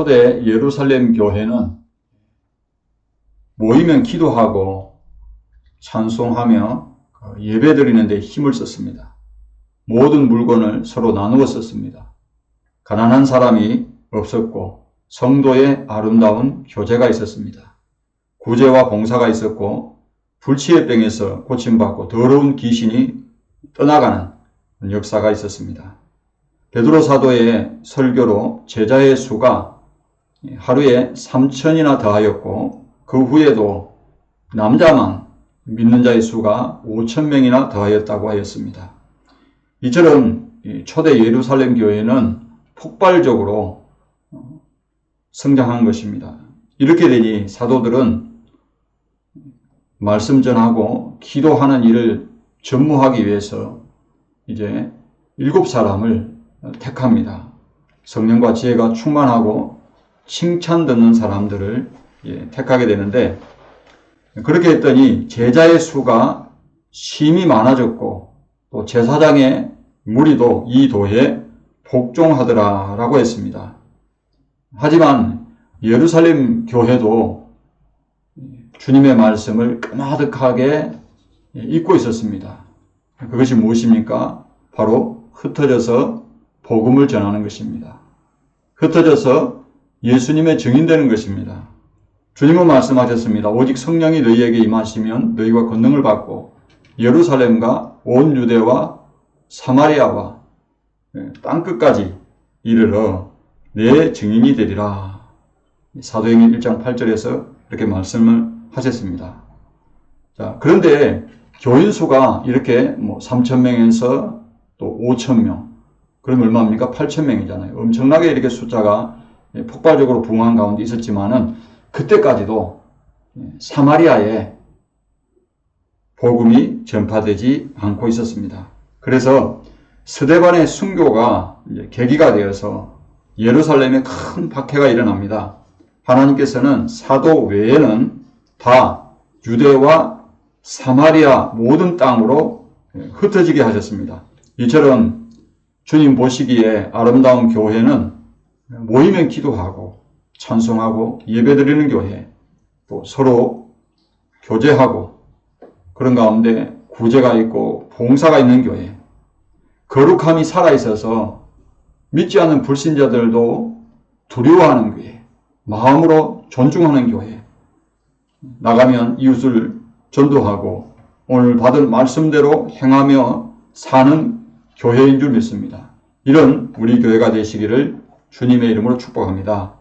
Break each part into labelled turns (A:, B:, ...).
A: 초대 예루살렘 교회는 모이면 기도하고 찬송하며 예배드리는 데 힘을 썼습니다. 모든 물건을 서로 나누어 썼습니다. 가난한 사람이 없었고 성도의 아름다운 교제가 있었습니다. 구제와 봉사가 있었고 불치의 병에서 고침받고 더러운 귀신이 떠나가는 역사가 있었습니다. 베드로 사도의 설교로 제자의 수가 하루에 3,000이나 더하였고 그 후에도 남자만 믿는 자의 수가 5,000명이나 더하였다고 하였습니다. 이처럼 초대 예루살렘 교회는 폭발적으로 성장한 것입니다. 이렇게 되니 사도들은 말씀 전하고 기도하는 일을 전무하기 위해서 이제 7사람을 택합니다. 성령과 지혜가 충만하고 칭찬 듣는 사람들을 택하게 되는데, 그렇게 했더니 제자의 수가 심히 많아졌고 또 제사장의 무리도 이 도에 복종하더라라고 했습니다. 하지만 예루살렘 교회도 주님의 말씀을 까마득하게 잊고 있었습니다. 그것이 무엇입니까? 바로 흩어져서 복음을 전하는 것입니다. 흩어져서 예수님의 증인되는 것입니다. 주님은 말씀하셨습니다. 오직 성령이 너희에게 임하시면 너희가 권능을 받고 예루살렘과 온 유대와 사마리아와 땅끝까지 이르러 내 증인이 되리라. 사도행전 1장 8절에서 이렇게 말씀을 하셨습니다. 자, 그런데 교인 수가 이렇게 3,000명에서 또 5,000명, 그럼 얼마입니까? 8,000명이잖아요. 엄청나게 이렇게 숫자가 폭발적으로 부흥한 가운데 있었지만은 그때까지도 사마리아에 복음이 전파되지 않고 있었습니다. 그래서 스데반의 순교가 이제 계기가 되어서 예루살렘에 큰 박해가 일어납니다. 하나님께서는 사도 외에는 다 유대와 사마리아 모든 땅으로 흩어지게 하셨습니다. 이처럼 주님 보시기에 아름다운 교회는 모이면 기도하고 찬송하고 예배드리는 교회, 또 서로 교제하고 그런 가운데 구제가 있고 봉사가 있는 교회, 거룩함이 살아있어서 믿지 않는 불신자들도 두려워하는 교회, 마음으로 존중하는 교회, 나가면 이웃을 전도하고 오늘 받은 말씀대로 행하며 사는 교회인 줄 믿습니다. 이런 우리 교회가 되시기를 주님의 이름으로 축복합니다.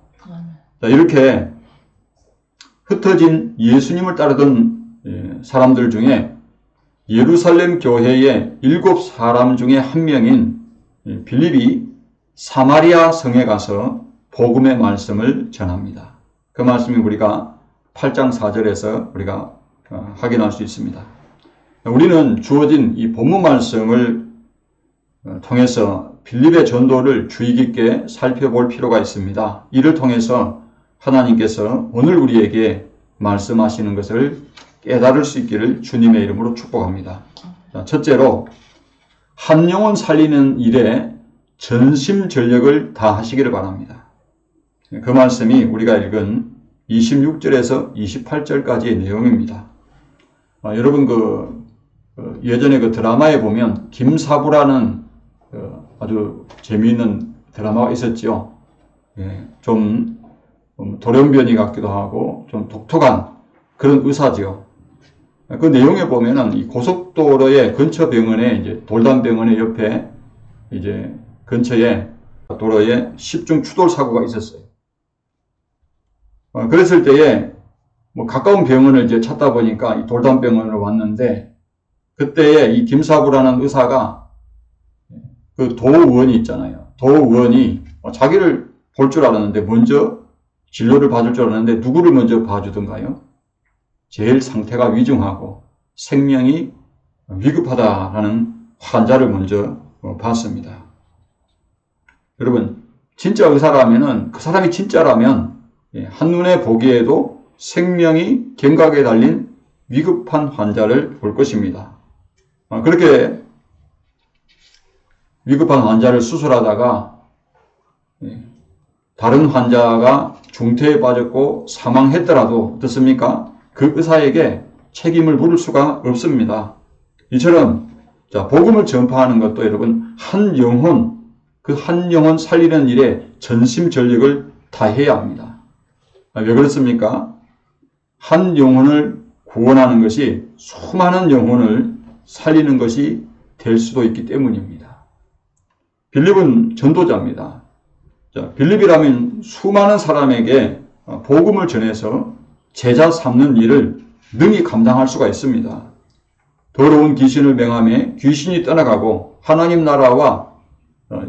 A: 자, 이렇게 흩어진 예수님을 따르던 사람들 중에 예루살렘 교회의 7사람 중에 한 명인 빌립이 사마리아 성에 가서 복음의 말씀을 전합니다. 그 말씀이 우리가 8장 4절에서 우리가 확인할 수 있습니다. 우리는 주어진 이 본문 말씀을 통해서 빌립의 전도를 주의 깊게 살펴볼 필요가 있습니다. 이를 통해서 하나님께서 오늘 우리에게 말씀하시는 것을 깨달을 수 있기를 주님의 이름으로 축복합니다. 첫째로 한 영혼 살리는 일에 전심전력을 다하시기를 바랍니다. 그 말씀이 우리가 읽은 26절에서 28절까지의 내용입니다. 여러분 예전에 그 드라마에 보면 김사부라는 아주 재미있는 드라마가 있었죠. 좀 돌연변이 같기도 하고 좀 독특한 그런 의사지요. 그 내용에 보면은 이 고속도로의 근처 병원에 이제 돌담병원의 옆에 이제 근처에 도로에 10중 추돌 사고가 있었어요. 그랬을 때에 가까운 병원을 이제 찾다 보니까 이 돌담병원으로 왔는데 그때에 이 김사부라는 의사가 그 도의원이 있잖아요. 도의원이 자기를 볼 줄 알았는데 먼저 진료를 받을 줄 알았는데 누구를 먼저 봐주던가요? 제일 상태가 위중하고 생명이 위급하다라는 환자를 먼저 봤습니다. 여러분, 진짜 의사라면은 그 사람이 진짜라면 한눈에 보기에도 생명이 갱각에 달린 위급한 환자를 볼 것입니다. 그렇게 위급한 환자를 수술하다가 다른 환자가 중태에 빠졌고 사망했더라도 어떻습니까? 그 의사에게 책임을 물을 수가 없습니다. 이처럼 복음을 전파하는 것도 여러분 한 영혼, 그 한 영혼 살리는 일에 전심전력을 다해야 합니다. 왜 그렇습니까? 한 영혼을 구원하는 것이 수많은 영혼을 살리는 것이 될 수도 있기 때문입니다. 빌립은 전도자입니다. 빌립이라면 수많은 사람에게 복음을 전해서 제자 삼는 일을 능히 감당할 수가 있습니다. 더러운 귀신을 맹하며 귀신이 떠나가고 하나님 나라와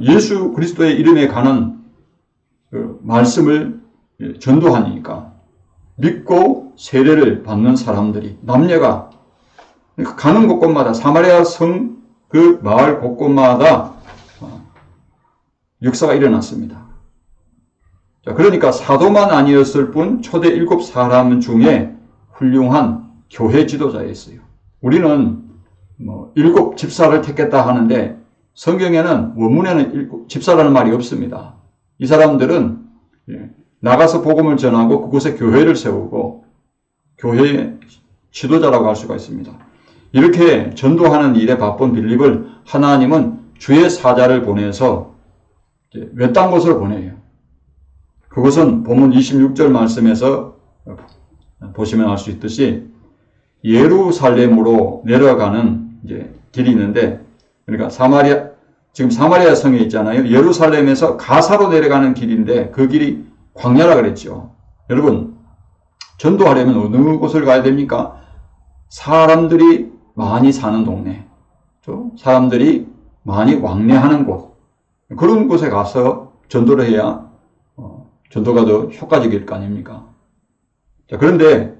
A: 예수 그리스도의 이름에 가는 그 말씀을 전도하니까 믿고 세례를 받는 사람들이 남녀가 가는 곳곳마다 사마리아 성 그 마을 곳곳마다 역사가 일어났습니다. 그러니까 사도만 아니었을 뿐 초대 7사람 중에 훌륭한 교회 지도자였어요. 우리는 7 집사를 택했다 하는데 성경에는 원문에는 집사라는 말이 없습니다. 이 사람들은 나가서 복음을 전하고 그곳에 교회를 세우고 교회의 지도자라고 할 수가 있습니다. 이렇게 전도하는 일에 바쁜 빌립을 하나님은 주의 사자를 보내서 외딴 곳으로 보내요. 그것은 본문 26절 말씀에서 보시면 알 수 있듯이 예루살렘으로 내려가는 길이 있는데, 그러니까 지금 사마리아 성에 있잖아요. 예루살렘에서 가사로 내려가는 길인데 그 길이 광야라 그랬죠. 여러분, 전도하려면 어느 곳을 가야 됩니까? 사람들이 많이 사는 동네, 사람들이 많이 왕래하는 곳, 그런 곳에 가서 전도를 해야 전도가 더 효과적일 거 아닙니까? 그런데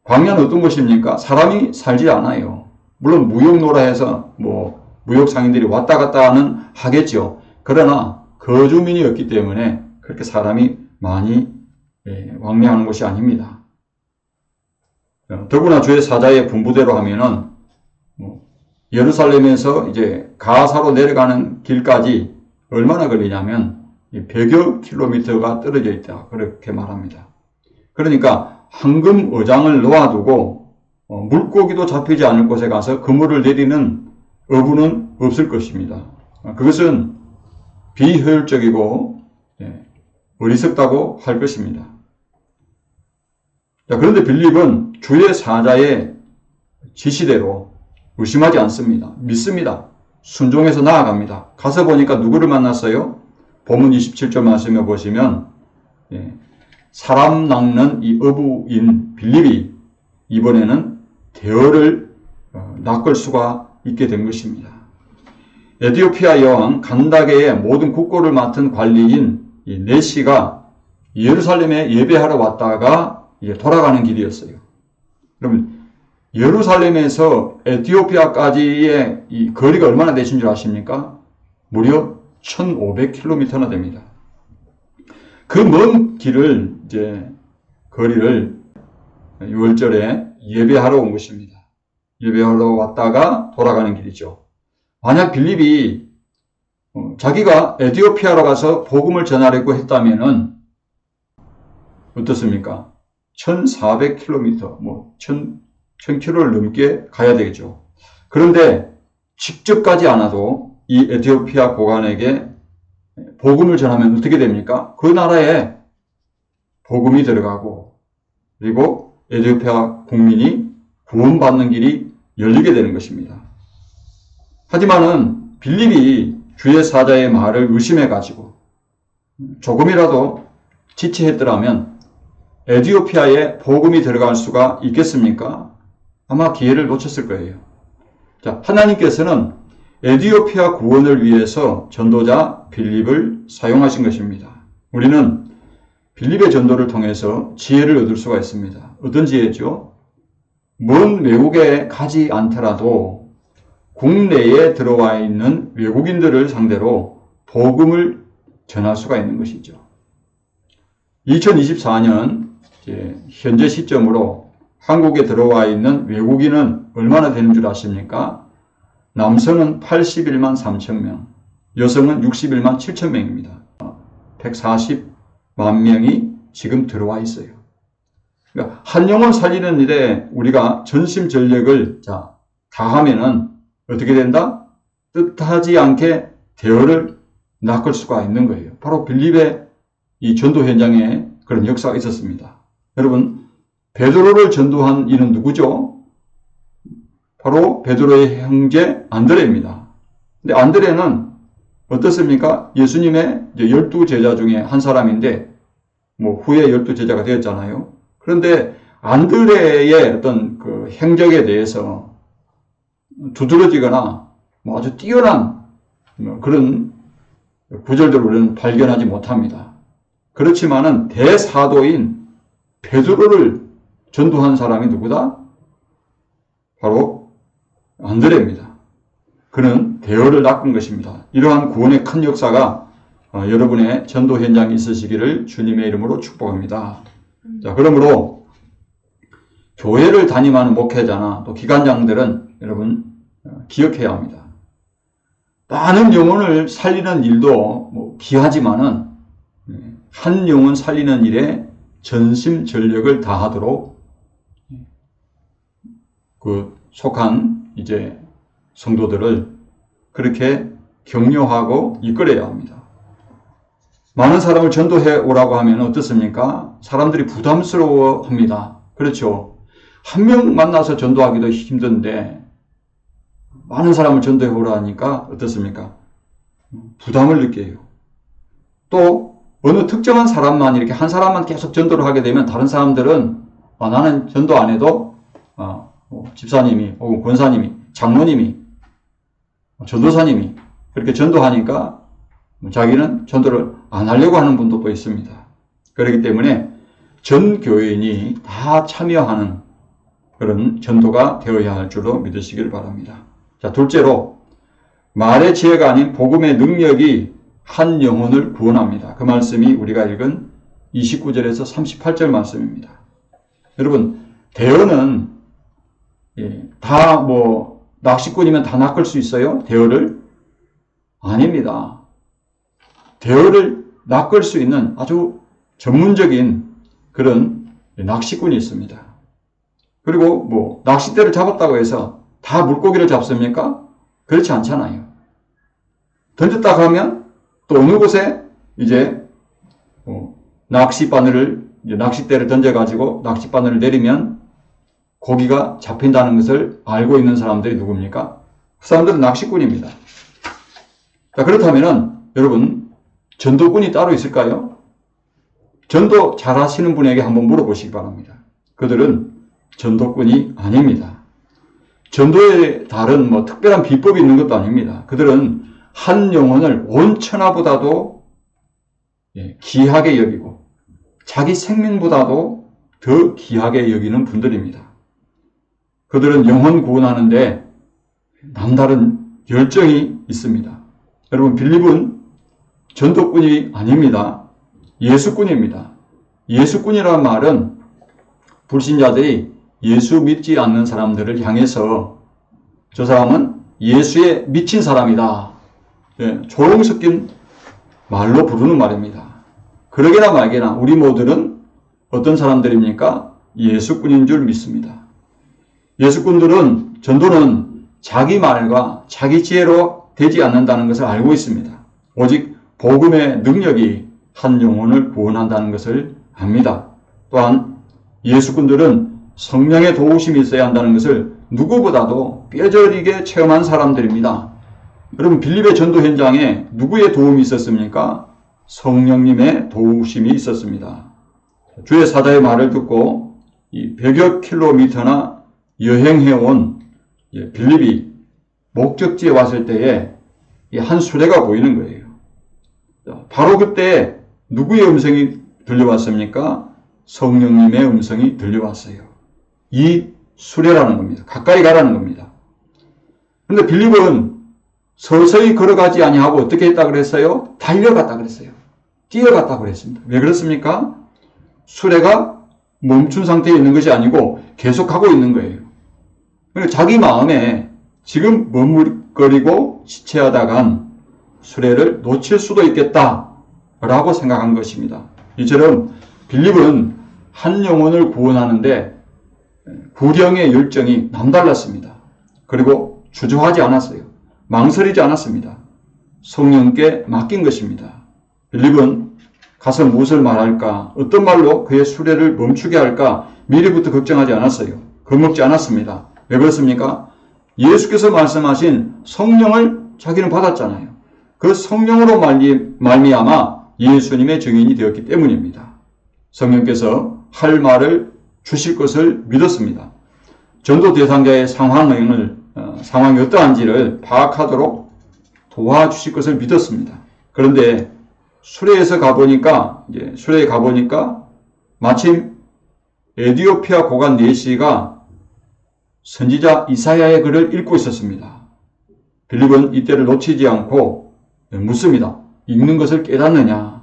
A: 광야는 어떤 곳입니까? 사람이 살지 않아요. 물론 무역노라해서 무역 상인들이 왔다 갔다 하겠죠. 그러나 거주민이 없기 때문에 그렇게 사람이 많이 왕래하는 곳이 아닙니다. 더구나 주의 사자의 분부대로 하면은 예루살렘에서 이제 가사로 내려가는 길까지 얼마나 걸리냐면 100여 킬로미터가 떨어져 있다, 그렇게 말합니다. 그러니까 황금 어장을 놓아두고 물고기도 잡히지 않을 곳에 가서 그물을 내리는 어부는 없을 것입니다. 그것은 비효율적이고 어리석다고 할 것입니다. 그런데 빌립은 주의 사자의 지시대로 의심하지 않습니다. 믿습니다. 순종해서 나아갑니다. 가서 보니까 누구를 만났어요? 본문 27절 말씀에 보시면 사람 낚는 이 어부인 빌립이 이번에는 대어를 낚을 수가 있게 된 것입니다. 에티오피아 여왕 간다게의 모든 국고를 맡은 관리인 이 네시가 예루살렘에 예배하러 왔다가 이제 돌아가는 길이었어요. 그러면 예루살렘에서 에티오피아까지의 이 거리가 얼마나 되신 줄 아십니까? 무려 1500km나 됩니다. 그 먼 길을 거리를 6월절에 예배하러 온 것입니다. 예배하러 왔다가 돌아가는 길이죠. 만약 빌립이 자기가 에티오피아로 가서 복음을 전하려고 했다면은 어떻습니까? 1400km, 1000km를 넘게 가야 되겠죠. 그런데 직접 가지 않아도 이 에티오피아 고관에게 복음을 전하면 어떻게 됩니까? 그 나라에 복음이 들어가고 그리고 에티오피아 국민이 구원받는 길이 열리게 되는 것입니다. 하지만은 빌립이 주의 사자의 말을 의심해가지고 조금이라도 지체했더라면 에티오피아에 복음이 들어갈 수가 있겠습니까? 아마 기회를 놓쳤을 거예요. 자, 하나님께서는 에티오피아 구원을 위해서 전도자 빌립을 사용하신 것입니다. 우리는 빌립의 전도를 통해서 지혜를 얻을 수가 있습니다. 어떤 지혜죠? 먼 외국에 가지 않더라도 국내에 들어와 있는 외국인들을 상대로 복음을 전할 수가 있는 것이죠. 2024년 현재 시점으로 한국에 들어와 있는 외국인은 얼마나 되는 줄 아십니까? 남성은 81만 3천 명, 여성은 61만 7천 명입니다. 명이 지금 들어와 있어요. 그러니까 한 영혼 살리는 일에 우리가 전심전력을 다하면은 어떻게 된다? 뜻하지 않게 대어를 낚을 수가 있는 거예요. 바로 빌립의 이 전도 현장에 그런 역사가 있었습니다. 여러분, 베드로를 전도한 이는 누구죠? 바로 베드로의 형제 안드레입니다. 근데 안드레는 어떻습니까? 예수님의 12제자 중에 한 사람인데, 후에 12제자가 되었잖아요. 그런데 안드레의 어떤 그 행적에 대해서 두드러지거나 아주 뛰어난 그런 구절들을 우리는 발견하지 못합니다. 그렇지만은 대사도인 베드로를 전도한 사람이 누구다? 바로 안드레입니다. 그는 대어를 낚은 것입니다. 이러한 구원의 큰 역사가 여러분의 전도 현장에 있으시기를 주님의 이름으로 축복합니다. 자, 그러므로 교회를 담임하는 목회자나 또 기관장들은 여러분 기억해야 합니다. 많은 영혼을 살리는 일도 귀하지만은 한 영혼 살리는 일에 전심전력을 다하도록 그 속한 이제 성도들을 그렇게 격려하고 이끌어야 합니다. 많은 사람을 전도해 오라고 하면 어떻습니까? 사람들이 부담스러워 합니다. 그렇죠. 한 명 만나서 전도하기도 힘든데 많은 사람을 전도해 오라 하니까 어떻습니까? 부담을 느껴요. 또 어느 특정한 사람만 이렇게 한 사람만 계속 전도를 하게 되면 다른 사람들은 나는 전도 안 해도 집사님이 혹은 권사님이 장로님이 전도사님이 그렇게 전도하니까 자기는 전도를 안 하려고 하는 분도 또 있습니다. 그렇기 때문에 전 교인이 다 참여하는 그런 전도가 되어야 할 줄로 믿으시길 바랍니다. 자, 둘째로 말의 지혜가 아닌 복음의 능력이 한 영혼을 구원합니다. 그 말씀이 우리가 읽은 29절에서 38절 말씀입니다. 여러분, 대어는 다 낚시꾼이면 다 낚을 수 있어요? 대어를? 아닙니다. 대어를 낚을 수 있는 아주 전문적인 그런 낚시꾼이 있습니다. 그리고 낚싯대를 잡았다고 해서 다 물고기를 잡습니까? 그렇지 않잖아요. 던졌다 하면 또 어느 곳에 이제 낚싯대를 던져가지고 낚싯바늘을 내리면 고기가 잡힌다는 것을 알고 있는 사람들이 누굽니까? 그 사람들은 낚시꾼입니다. 자, 그렇다면은 여러분 전도꾼이 따로 있을까요? 전도 잘하시는 분에게 한번 물어보시기 바랍니다. 그들은 전도꾼이 아닙니다. 전도에 다른 특별한 비법이 있는 것도 아닙니다. 그들은 한 영혼을 온 천하보다도 귀하게 여기고 자기 생명보다도 더 귀하게 여기는 분들입니다. 그들은 영혼 구원하는데 남다른 열정이 있습니다. 여러분, 빌립은 전도꾼이 아닙니다. 예수꾼입니다. 예수꾼이라는 말은 불신자들이 예수 믿지 않는 사람들을 향해서 저 사람은 예수에 미친 사람이다. 조롱 섞인 말로 부르는 말입니다. 그러게나 말게나 우리 모두는 어떤 사람들입니까? 예수꾼인 줄 믿습니다. 예수꾼들은 전도는 자기 말과 자기 지혜로 되지 않는다는 것을 알고 있습니다. 오직 복음의 능력이 한 영혼을 구원한다는 것을 압니다. 또한 예수꾼들은 성령의 도우심이 있어야 한다는 것을 누구보다도 뼈저리게 체험한 사람들입니다. 여러분, 빌립의 전도 현장에 누구의 도움이 있었습니까? 성령님의 도우심이 있었습니다. 주의 사자의 말을 듣고 이 100여 킬로미터나 여행해온 빌립이 목적지에 왔을 때에 한 수레가 보이는 거예요. 바로 그때 누구의 음성이 들려왔습니까? 성령님의 음성이 들려왔어요. 이 수레라는 겁니다. 가까이 가라는 겁니다. 그런데 빌립은 서서히 걸어가지 아니하고 어떻게 했다 그랬어요? 달려갔다 그랬어요. 뛰어갔다 그랬습니다. 왜 그렇습니까? 수레가 멈춘 상태에 있는 것이 아니고 계속 가고 있는 거예요. 그러니까 자기 마음에 지금 머뭇거리고 지체하다간 수레를 놓칠 수도 있겠다라고 생각한 것입니다. 이처럼 빌립은 한 영혼을 구원하는데 구령의 열정이 남달랐습니다. 그리고 주저하지 않았어요. 망설이지 않았습니다. 성령께 맡긴 것입니다. 빌립은 가서 무엇을 말할까, 어떤 말로 그의 수레를 멈추게 할까 미리부터 걱정하지 않았어요. 겁먹지 않았습니다. 왜 그렇습니까? 예수께서 말씀하신 성령을 자기는 받았잖아요. 그 성령으로 말미암아 예수님의 증인이 되었기 때문입니다. 성령께서 할 말을 주실 것을 믿었습니다. 전도 대상자의 상황이 어떠한지를 파악하도록 도와주실 것을 믿었습니다. 그런데 수레에 가보니까 마침 에디오피아 고관 네시가 선지자 이사야의 글을 읽고 있었습니다. 빌립은 이때를 놓치지 않고 묻습니다. 읽는 것을 깨닫느냐?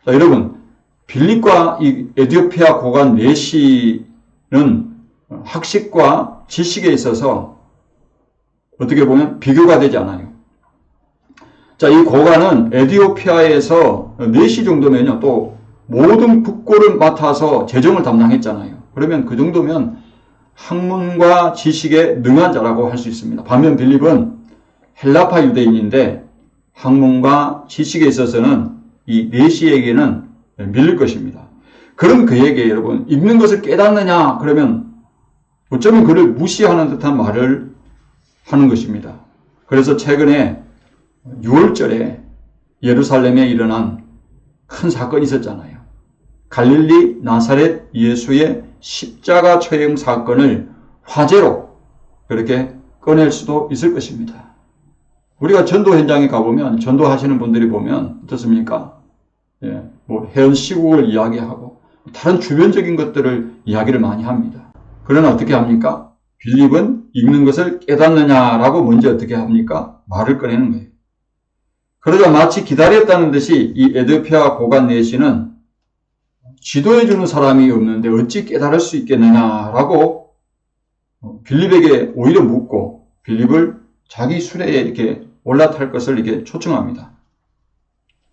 A: 자, 여러분, 빌립과 이 에디오피아 고관 네시는 학식과 지식에 있어서 어떻게 보면 비교가 되지 않아요. 자, 이 고관은 에디오피아에서 4시 정도면요, 또 모든 국고를 맡아서 재정을 담당했잖아요. 그러면 그 정도면 학문과 지식에 능한 자라고 할 수 있습니다. 반면 빌립은 헬라파 유대인인데 학문과 지식에 있어서는 이 4시에게는 밀릴 것입니다. 그럼 그에게 여러분, 읽는 것을 깨닫느냐? 그러면 어쩌면 그를 무시하는 듯한 말을 하는 것입니다. 그래서 최근에 6월절에 예루살렘에 일어난 큰 사건이 있었잖아요. 갈릴리 나사렛 예수의 십자가 처형 사건을 화제로 그렇게 꺼낼 수도 있을 것입니다. 우리가 전도 현장에 가보면 전도하시는 분들이 보면 어떻습니까? 현 시국을 이야기하고 다른 주변적인 것들을 이야기를 많이 합니다. 그러나 어떻게 합니까? 빌립은 읽는 것을 깨닫느냐라고 먼저 어떻게 합니까? 말을 꺼내는 거예요. 그러자 마치 기다렸다는 듯이 이 에디오피아 고관 네시는 지도해주는 사람이 없는데 어찌 깨달을 수 있겠느냐라고 빌립에게 오히려 묻고 빌립을 자기 수레에 이렇게 올라탈 것을 이렇게 초청합니다.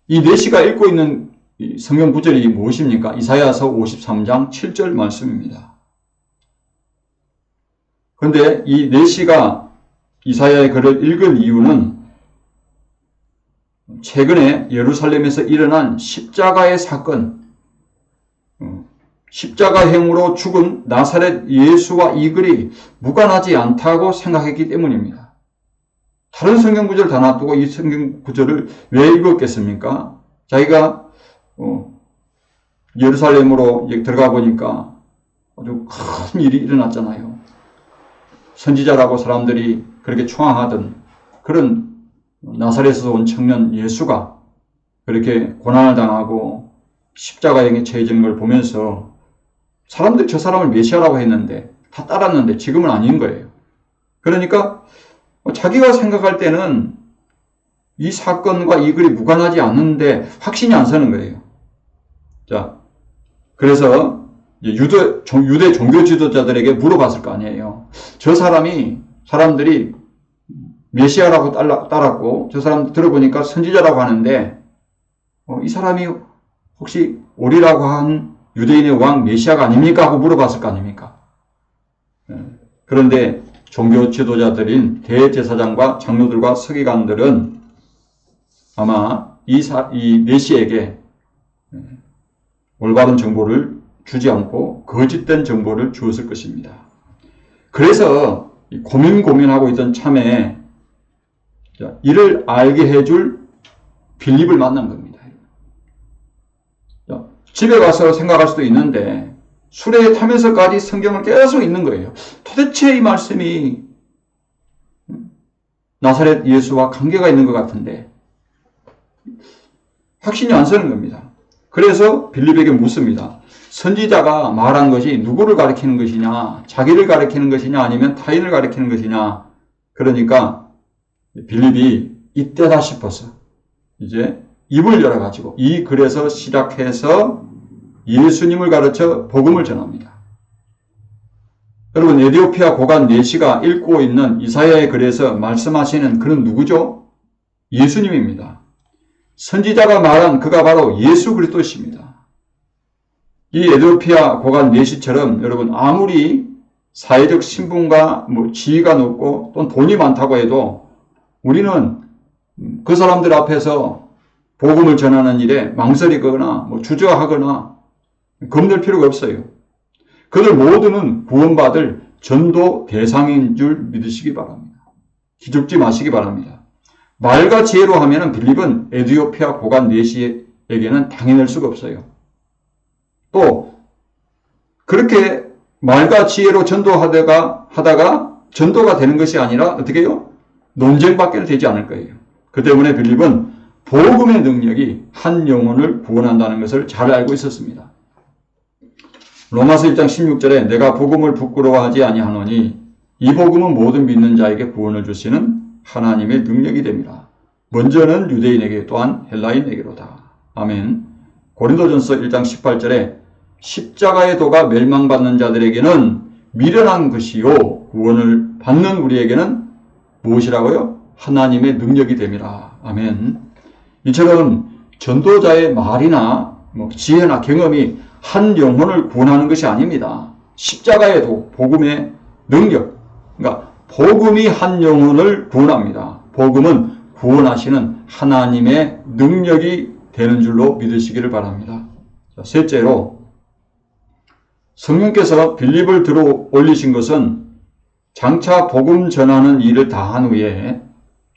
A: 이 네시가 읽고 있는 성경 구절이 무엇입니까? 이사야서 53장 7절 말씀입니다. 그런데 이 네시가 이사야의 글을 읽을 이유는 최근에 예루살렘에서 일어난 십자가의 사건, 십자가형으로 죽은 나사렛 예수와 이 글이 무관하지 않다고 생각했기 때문입니다. 다른 성경 구절 다 놔두고 이 성경 구절을 왜 읽었겠습니까? 자기가 예루살렘으로 들어가 보니까 아주 큰 일이 일어났잖아요. 선지자라고 사람들이 그렇게 추앙하던 그런 나사렛에서 온 청년 예수가 그렇게 고난을 당하고 십자가형에 처해지는 걸 보면서 사람들이 저 사람을 메시아라고 했는데 다 따랐는데 지금은 아닌 거예요. 그러니까 자기가 생각할 때는 이 사건과 이 글이 무관하지 않는데 확신이 안 서는 거예요. 자, 그래서 유대 종교 지도자들에게 물어봤을 거 아니에요. 저 사람들이 메시아라고 따랐고 저 사람 들어보니까 선지자라고 하는데 이 사람이 혹시 오리라고 한 유대인의 왕 메시아가 아닙니까? 하고 물어봤을 거 아닙니까? 그런데 종교 지도자들인 대제사장과 장로들과 서기관들은 아마 이 메시아에게 올바른 정보를 주지 않고 거짓된 정보를 주었을 것입니다. 그래서 고민하고 있던 참에 이를 알게 해줄 빌립을 만난 겁니다. 집에 가서 생각할 수도 있는데 수레에 타면서까지 성경을 계속 읽는 거예요. 도대체 이 말씀이 나사렛 예수와 관계가 있는 것 같은데 확신이 안 서는 겁니다. 그래서 빌립에게 묻습니다. 선지자가 말한 것이 누구를 가리키는 것이냐, 자기를 가리키는 것이냐, 아니면 타인을 가리키는 것이냐. 그러니까 빌립이 이때다 싶어서 이제 입을 열어가지고 이 글에서 시작해서 예수님을 가르쳐 복음을 전합니다. 여러분, 에디오피아 고관 네시가 읽고 있는 이사야의 글에서 말씀하시는 그는 누구죠? 예수님입니다. 선지자가 말한 그가 바로 예수 그리스도십니다. 이 에티오피아 고관 내시처럼 여러분 아무리 사회적 신분과 지위가 높고 또는 돈이 많다고 해도 우리는 그 사람들 앞에서 복음을 전하는 일에 망설이거나 주저하거나 겁낼 필요가 없어요. 그들 모두는 구원받을 전도 대상인 줄 믿으시기 바랍니다. 기죽지 마시기 바랍니다. 말과 지혜로 하면은 빌립은 에티오피아 고관 내시에게는 당해낼 수가 없어요. 또 그렇게 말과 지혜로 하다가 전도가 되는 것이 아니라 어떻게 해요? 논쟁밖에 되지 않을 거예요. 그 때문에 빌립은 복음의 능력이 한 영혼을 구원한다는 것을 잘 알고 있었습니다. 로마서 1장 16절에 내가 복음을 부끄러워하지 아니하노니 이 복음은 모든 믿는 자에게 구원을 주시는 하나님의 능력이 됩니다. 먼저는 유대인에게 또한 헬라인에게로다. 아멘. 고린도전서 1장 18절에 십자가의 도가 멸망받는 자들에게는 미련한 것이요 구원을 받는 우리에게는 무엇이라고요? 하나님의 능력이 됨이라. 아멘. 이처럼 전도자의 말이나 지혜나 경험이 한 영혼을 구원하는 것이 아닙니다. 십자가의 도, 복음의 능력. 그러니까 복음이 한 영혼을 구원합니다. 복음은 구원하시는 하나님의 능력이 되는 줄로 믿으시기를 바랍니다. 자, 셋째로 성령께서 빌립을 들어 올리신 것은 장차 복음 전하는 일을 다한 후에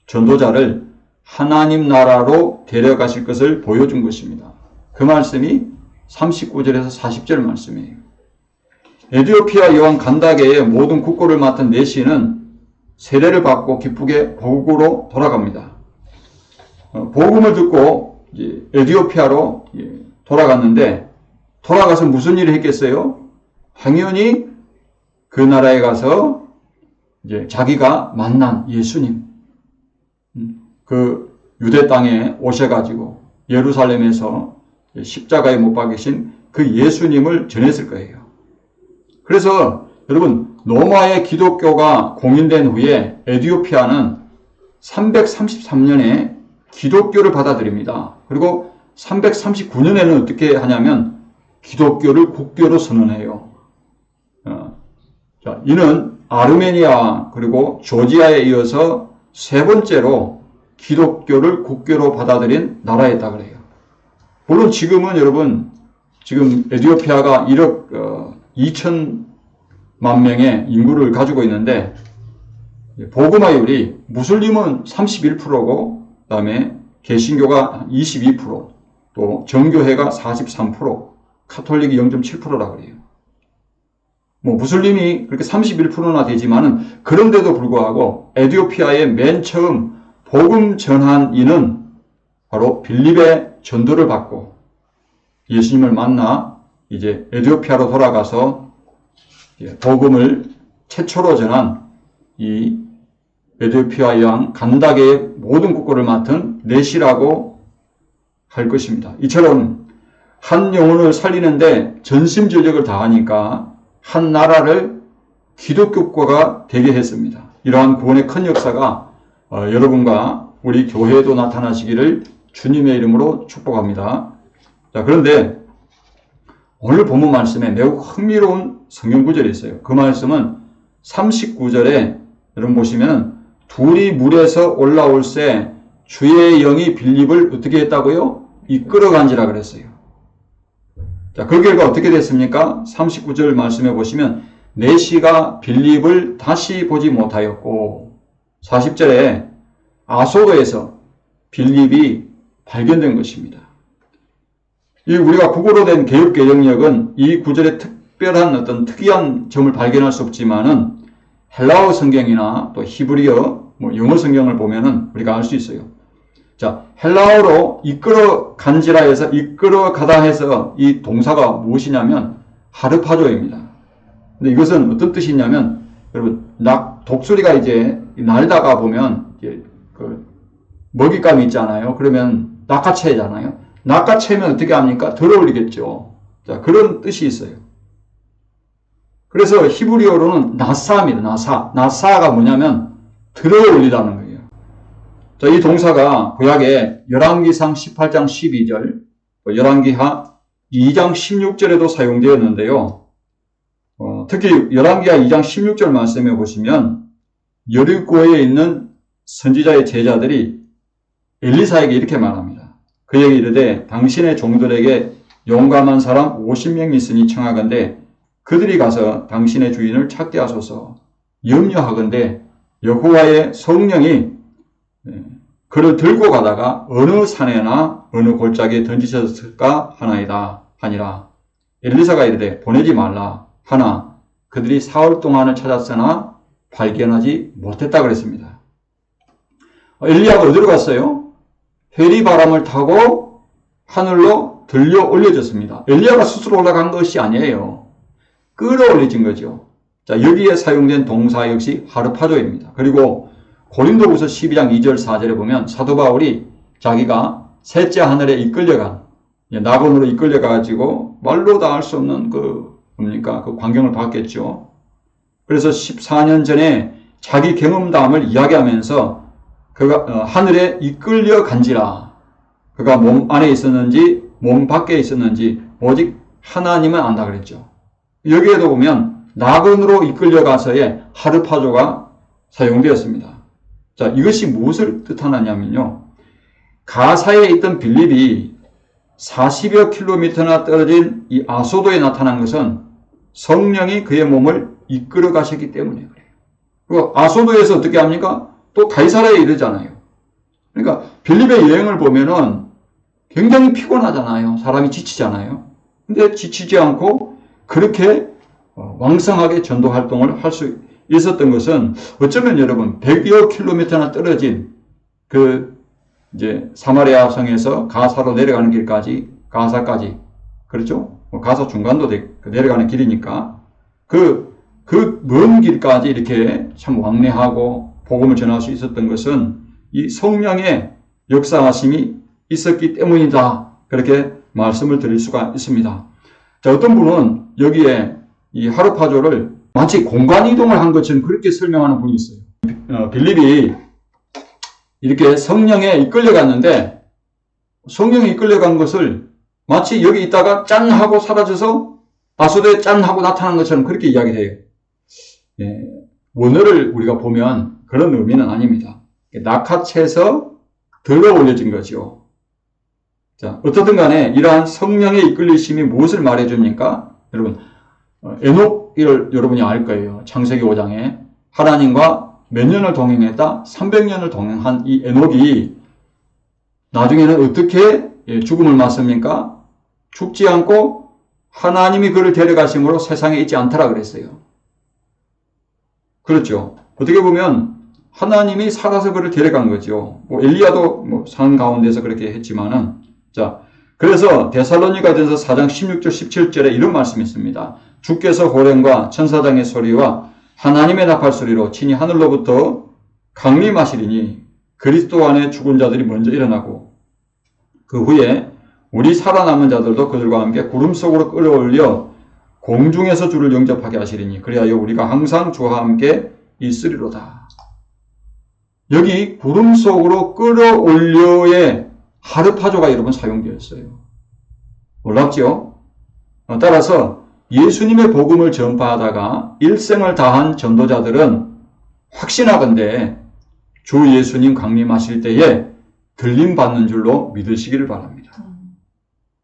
A: 전도자를 하나님 나라로 데려가실 것을 보여준 것입니다. 그 말씀이 39절에서 40절 말씀이에요. 에티오피아 여왕 간다게의 모든 국고를 맡은 내시는 세례를 받고 기쁘게 고국으로 돌아갑니다. 복음을 듣고 에티오피아로 돌아갔는데 돌아가서 무슨 일을 했겠어요? 당연히 그 나라에 가서 자기가 만난 예수님, 그 유대 땅에 오셔가지고 예루살렘에서 십자가에 못 박이신 그 예수님을 전했을 거예요. 그래서 여러분 로마의 기독교가 공인된 후에 에티오피아는 333년에 기독교를 받아들입니다. 그리고 339년에는 어떻게 하냐면 기독교를 국교로 선언해요. 이는 아르메니아 그리고 조지아에 이어서 세 번째로 기독교를 국교로 받아들인 나라였다 그래요. 물론 지금은 여러분 지금 에티오피아가 1억 2천만 명의 인구를 가지고 있는데 복음화율이 무슬림은 31%고 그다음에 개신교가 22%, 또 정교회가 43%, 카톨릭이 0.7%라고 그래요. 무슬림이 그렇게 31%나 되지만은 그런데도 불구하고 에티오피아의 맨 처음 복음 전한 이는 바로 빌립의 전도를 받고 예수님을 만나 이제 에티오피아로 돌아가서 복음을 최초로 전한 이 에티오피아 여왕 간다게의 모든 국고를 맡은 내시라고 할 것입니다. 이처럼 한 영혼을 살리는데 전심전력을 다하니까 한 나라를 기독교국가가 되게 했습니다. 이러한 구원의 큰 역사가 여러분과 우리 교회에도 나타나시기를 주님의 이름으로 축복합니다. 자, 그런데 오늘 본문 말씀에 매우 흥미로운 성경 구절이 있어요. 그 말씀은 39절에 여러분 보시면 둘이 물에서 올라올 새 주의 영이 빌립을 어떻게 했다고요? 이끌어간지라 그랬어요. 자, 그 결과 어떻게 됐습니까? 39절 말씀해 보시면 내시가 빌립을 다시 보지 못하였고 40절에 아소도에서 빌립이 발견된 것입니다. 이 우리가 국어로 된 개역개정역은 이 구절에 특별한 어떤 특이한 점을 발견할 수 없지만은 헬라어 성경이나 또 히브리어, 영어 성경을 보면은 우리가 알 수 있어요. 자, 헬라어로 이끌어 간지라 해서 이끌어 가다 해서 이 동사가 무엇이냐면 하르파조입니다. 근데 이것은 어떤 뜻이냐면 여러분 독수리가 이제 날다가 보면 그 먹잇감이 있잖아요. 그러면 낚아채잖아요. 낚아채면 어떻게 합니까? 들어올리겠죠. 자, 그런 뜻이 있어요. 그래서 히브리어로는 나사입니다. 나사가 뭐냐면 들어올리라는 거예요. 자, 이 동사가 구약의 열왕기상 18장 12절, 열왕기하 2장 16절에도 사용되었는데요. 특히 열왕기하 2장 16절 말씀에 보시면 여리고에 있는 선지자의 제자들이 엘리사에게 이렇게 말합니다. 그에게 이르되 당신의 종들에게 용감한 사람 50명 있으니 청하건대 그들이 가서 당신의 주인을 찾게 하소서. 염려하건대 여호와의 성령이 그를 들고 가다가 어느 산에나 어느 골짜기에 던지셨을까 하니라. 엘리사가 이르되 보내지 말라 하나 그들이 사흘 동안을 찾았으나 발견하지 못했다 그랬습니다. 엘리야가 어디로 갔어요? 회리바람을 타고 하늘로 들려 올려졌습니다. 엘리야가 스스로 올라간 것이 아니에요. 끌어올려진 거죠. 자, 여기에 사용된 동사 역시 하르파조입니다. 그리고 고린도후서 12장 2절 4절에 보면 사도 바울이 자기가 셋째 하늘에 이끌려간 낙원으로 이끌려가지고 말로 다 할 수 없는 그 광경을 봤겠죠. 그래서 14년 전에 자기 경험담을 이야기하면서 그가 하늘에 이끌려 간지라. 그가 몸 안에 있었는지 몸 밖에 있었는지 오직 하나님은 안다 그랬죠. 여기에도 보면 낙원으로 이끌려가서의 하르파조가 사용되었습니다. 자, 이것이 무엇을 뜻하느냐면요. 가사에 있던 빌립이 40여 킬로미터나 떨어진 이 아소도에 나타난 것은 성령이 그의 몸을 이끌어 가셨기 때문에 그래요. 그리고 아소도에서 어떻게 합니까? 또 가이사라에 이르잖아요. 그러니까 빌립의 여행을 보면은 굉장히 피곤하잖아요. 사람이 지치잖아요. 근데 지치지 않고 그렇게 왕성하게 전도 활동을 할 수 있었던 것은 어쩌면 여러분 100여 킬로미터나 떨어진 사마리아 성에서 가사로 내려가는 길까지 가사까지 그렇죠? 가사 중간도 내려가는 길이니까 그 먼 길까지 이렇게 참 왕래하고 복음을 전할 수 있었던 것은 이 성령의 역사하심이 있었기 때문이다. 그렇게 말씀을 드릴 수가 있습니다. 자, 어떤 분은 여기에 이 하르파조를 마치 공간 이동을 한 것처럼 그렇게 설명하는 분이 있어요. 빌립이 이렇게 성령에 이끌려갔는데 성령에 이끌려간 것을 마치 여기 있다가 짠 하고 사라져서 아소도에 짠 하고 나타난 것처럼 그렇게 이야기해요. 원어를 우리가 보면 그런 의미는 아닙니다. 낙하채에서 들어 올려진 거죠. 자, 어떻든 간에 이러한 성령의 이끌리심이 무엇을 말해줍니까? 여러분, 에녹을 여러분이 알 거예요. 창세기 5장에 하나님과 몇 년을 동행했다? 300년을 동행한 이 에녹이 나중에는 어떻게 죽음을 맞습니까? 죽지 않고 하나님이 그를 데려가심으로 세상에 있지 않더라 그랬어요. 그렇죠. 어떻게 보면 하나님이 살아서 그를 데려간 거죠. 엘리야도 산 가운데서 그렇게 했지만은, 자, 그래서 데살로니가전서 4장 16절 17절에 이런 말씀이 있습니다. 주께서 호령과 천사장의 소리와 하나님의 나팔 소리로 친히 하늘로부터 강림하시리니 그리스도 안에 죽은 자들이 먼저 일어나고 그 후에 우리 살아남은 자들도 그들과 함께 구름 속으로 끌어올려 공중에서 주를 영접하게 하시리니 그리하여 우리가 항상 주와 함께 있으리로다. 여기 구름 속으로 끌어올려의 하르파조가 여러분 사용되었어요. 놀랍죠? 따라서 예수님의 복음을 전파하다가 일생을 다한 전도자들은 확신하건대 주 예수님 강림하실 때에 들림 받는 줄로 믿으시기를 바랍니다.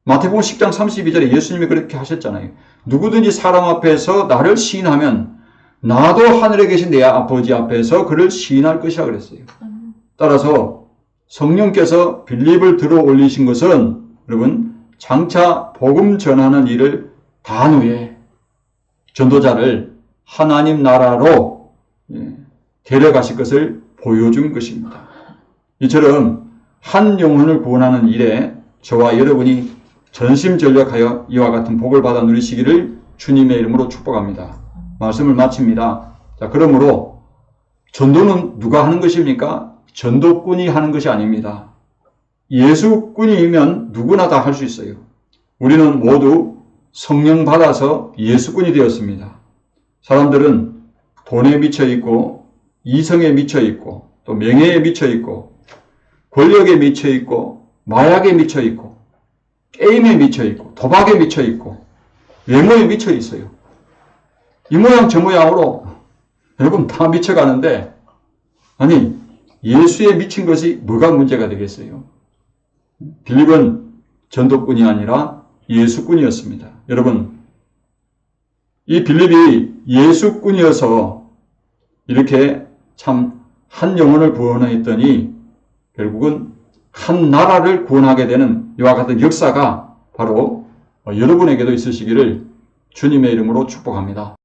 A: 마태복음 10장 32절에 예수님이 그렇게 하셨잖아요. 누구든지 사람 앞에서 나를 시인하면 나도 하늘에 계신 내 아버지 앞에서 그를 시인할 것이라 그랬어요. 따라서 성령께서 빌립을 들어 올리신 것은 여러분 장차 복음 전하는 일을 다한 후에 전도자를 하나님 나라로 데려가실 것을 보여준 것입니다. 이처럼 한 영혼을 구원하는 일에 저와 여러분이 전심전력하여 이와 같은 복을 받아 누리시기를 주님의 이름으로 축복합니다. 말씀을 마칩니다. 자, 그러므로 전도는 누가 하는 것입니까? 전도꾼이 하는 것이 아닙니다. 예수꾼이면 누구나 다 할 수 있어요. 우리는 모두 성령 받아서 예수꾼이 되었습니다. 사람들은 돈에 미쳐 있고 이성에 미쳐 있고 또 명예에 미쳐 있고 권력에 미쳐 있고, 마약에 미쳐 있고, 게임에 미쳐 있고, 도박에 미쳐 있고, 외모에 미쳐 있어요. 이 모양 저 모양으로 여러분 다 미쳐가는데, 아니 예수에 미친 것이 뭐가 문제가 되겠어요? 빌립은 전도꾼이 아니라 예수꾼이었습니다. 여러분, 이 빌립이 예수꾼이어서 이렇게 참 한 영혼을 구원했더니 결국은 한 나라를 구원하게 되는 이와 같은 역사가 바로 여러분에게도 있으시기를 주님의 이름으로 축복합니다.